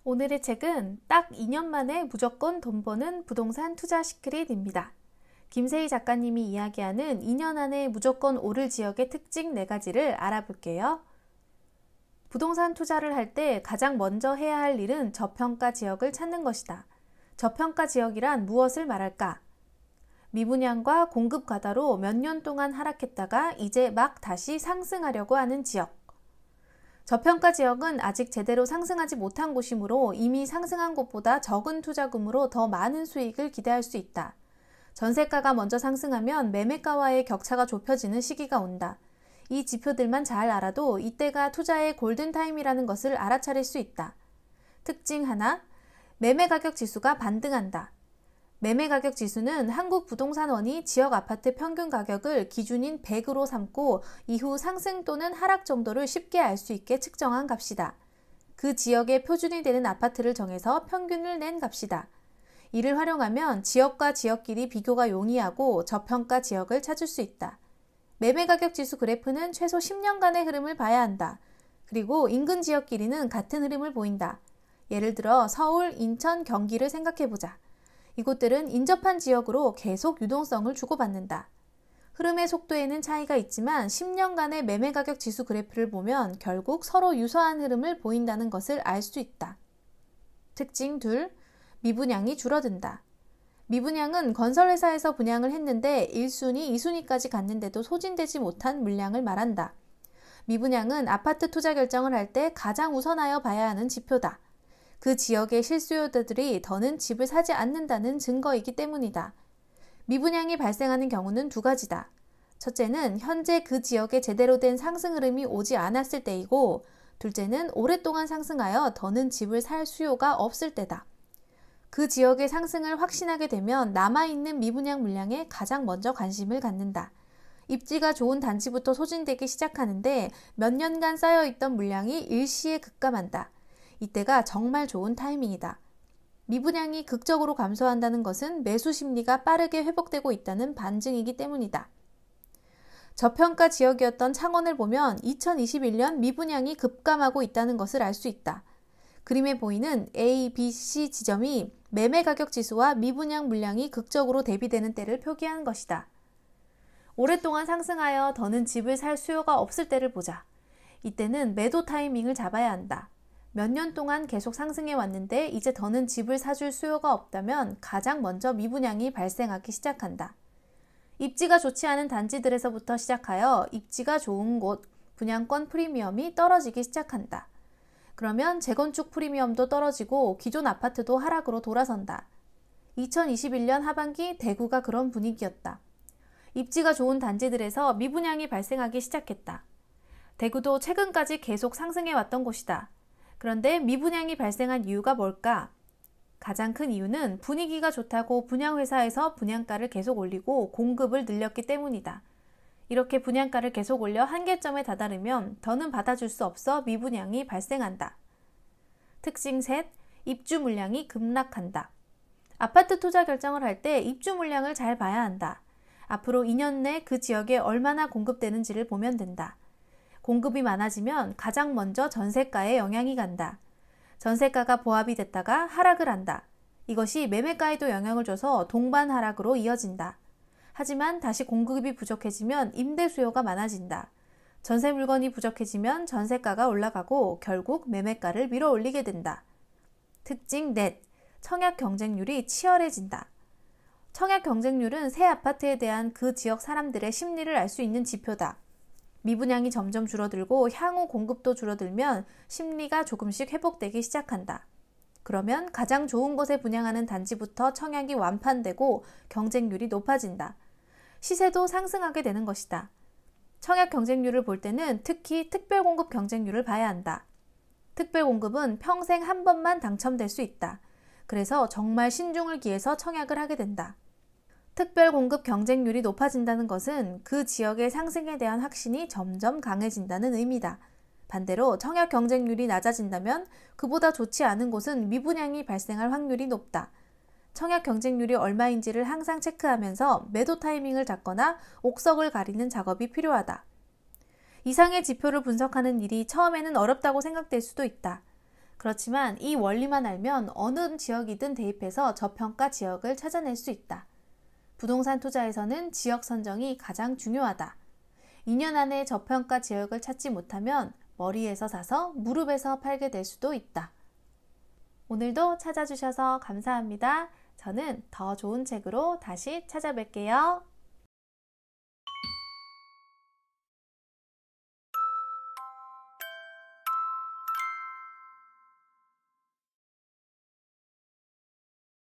오늘의 책은 딱 2년 만에 무조건 돈 버는 부동산 투자 시크릿입니다. 김세희 작가님이 이야기하는 2년 안에 무조건 오를 지역의 특징 4가지를 알아볼게요. 부동산 투자를 할 때 가장 먼저 해야 할 일은 저평가 지역을 찾는 것이다. 저평가 지역이란 무엇을 말할까? 미분양과 공급 과다로 몇 년 동안 하락했다가 이제 막 다시 상승하려고 하는 지역. 저평가 지역은 아직 제대로 상승하지 못한 곳이므로 이미 상승한 곳보다 적은 투자금으로 더 많은 수익을 기대할 수 있다. 전세가가 먼저 상승하면 매매가와의 격차가 좁혀지는 시기가 온다. 이 지표들만 잘 알아도 이때가 투자의 골든타임이라는 것을 알아차릴 수 있다. 특징 하나, 매매가격 지수가 반등한다. 매매가격 지수는 한국부동산원이 지역 아파트 평균 가격을 기준인 100으로 삼고 이후 상승 또는 하락 정도를 쉽게 알 수 있게 측정한 값이다. 그 지역의 표준이 되는 아파트를 정해서 평균을 낸 값이다. 이를 활용하면 지역과 지역끼리 비교가 용이하고 저평가 지역을 찾을 수 있다. 매매가격 지수 그래프는 최소 10년간의 흐름을 봐야 한다. 그리고 인근 지역끼리는 같은 흐름을 보인다. 예를 들어 서울, 인천, 경기를 생각해보자. 이곳들은 인접한 지역으로 계속 유동성을 주고받는다. 흐름의 속도에는 차이가 있지만 10년간의 매매가격 지수 그래프를 보면 결국 서로 유사한 흐름을 보인다는 것을 알 수 있다. 특징 2. 미분양이 줄어든다. 미분양은 건설회사에서 분양을 했는데 1순위, 2순위까지 갔는데도 소진되지 못한 물량을 말한다. 미분양은 아파트 투자 결정을 할 때 가장 우선하여 봐야 하는 지표다. 그 지역의 실수요자들이 더는 집을 사지 않는다는 증거이기 때문이다. 미분양이 발생하는 경우는 2가지다. 첫째는 현재 그 지역에 제대로 된 상승 흐름이 오지 않았을 때이고, 둘째는 오랫동안 상승하여 더는 집을 살 수요가 없을 때다. 그 지역의 상승을 확신하게 되면 남아있는 미분양 물량에 가장 먼저 관심을 갖는다. 입지가 좋은 단지부터 소진되기 시작하는데 몇 년간 쌓여있던 물량이 일시에 급감한다. 이때가 정말 좋은 타이밍이다. 미분양이 극적으로 감소한다는 것은 매수 심리가 빠르게 회복되고 있다는 반증이기 때문이다. 저평가 지역이었던 창원을 보면 2021년 미분양이 급감하고 있다는 것을 알 수 있다. 그림에 보이는 A, B, C 지점이 매매가격 지수와 미분양 물량이 극적으로 대비되는 때를 표기한 것이다. 오랫동안 상승하여 더는 집을 살 수요가 없을 때를 보자. 이때는 매도 타이밍을 잡아야 한다. 몇 년 동안 계속 상승해 왔는데 이제 더는 집을 사줄 수요가 없다면 가장 먼저 미분양이 발생하기 시작한다. 입지가 좋지 않은 단지들에서부터 시작하여 입지가 좋은 곳, 분양권 프리미엄이 떨어지기 시작한다. 그러면 재건축 프리미엄도 떨어지고 기존 아파트도 하락으로 돌아선다. 2021년 하반기 대구가 그런 분위기였다. 입지가 좋은 단지들에서 미분양이 발생하기 시작했다. 대구도 최근까지 계속 상승해 왔던 곳이다. 그런데 미분양이 발생한 이유가 뭘까? 가장 큰 이유는 분위기가 좋다고 분양회사에서 분양가를 계속 올리고 공급을 늘렸기 때문이다. 이렇게 분양가를 계속 올려 한계점에 다다르면 더는 받아줄 수 없어 미분양이 발생한다. 특징 3. 입주 물량이 급락한다. 아파트 투자 결정을 할 때 입주 물량을 잘 봐야 한다. 앞으로 2년 내 그 지역에 얼마나 공급되는지를 보면 된다. 공급이 많아지면 가장 먼저 전세가에 영향이 간다. 전세가가 보합이 됐다가 하락을 한다. 이것이 매매가에도 영향을 줘서 동반 하락으로 이어진다. 하지만 다시 공급이 부족해지면 임대 수요가 많아진다. 전세 물건이 부족해지면 전세가가 올라가고 결국 매매가를 밀어 올리게 된다. 특징 4. 청약 경쟁률이 치열해진다. 청약 경쟁률은 새 아파트에 대한 그 지역 사람들의 심리를 알 수 있는 지표다. 미분양이 점점 줄어들고 향후 공급도 줄어들면 심리가 조금씩 회복되기 시작한다. 그러면 가장 좋은 곳에 분양하는 단지부터 청약이 완판되고 경쟁률이 높아진다. 시세도 상승하게 되는 것이다. 청약 경쟁률을 볼 때는 특히 특별공급 경쟁률을 봐야 한다. 특별공급은 평생 한 번만 당첨될 수 있다. 그래서 정말 신중을 기해서 청약을 하게 된다. 특별공급 경쟁률이 높아진다는 것은 그 지역의 상승에 대한 확신이 점점 강해진다는 의미다. 반대로 청약 경쟁률이 낮아진다면 그보다 좋지 않은 곳은 미분양이 발생할 확률이 높다. 청약 경쟁률이 얼마인지를 항상 체크하면서 매도 타이밍을 잡거나 옥석을 가리는 작업이 필요하다. 이상의 지표를 분석하는 일이 처음에는 어렵다고 생각될 수도 있다. 그렇지만 이 원리만 알면 어느 지역이든 대입해서 저평가 지역을 찾아낼 수 있다. 부동산 투자에서는 지역 선정이 가장 중요하다. 2년 안에 저평가 지역을 찾지 못하면 머리에서 사서 무릎에서 팔게 될 수도 있다. 오늘도 찾아주셔서 감사합니다. 저는 더 좋은 책으로 다시 찾아뵐게요.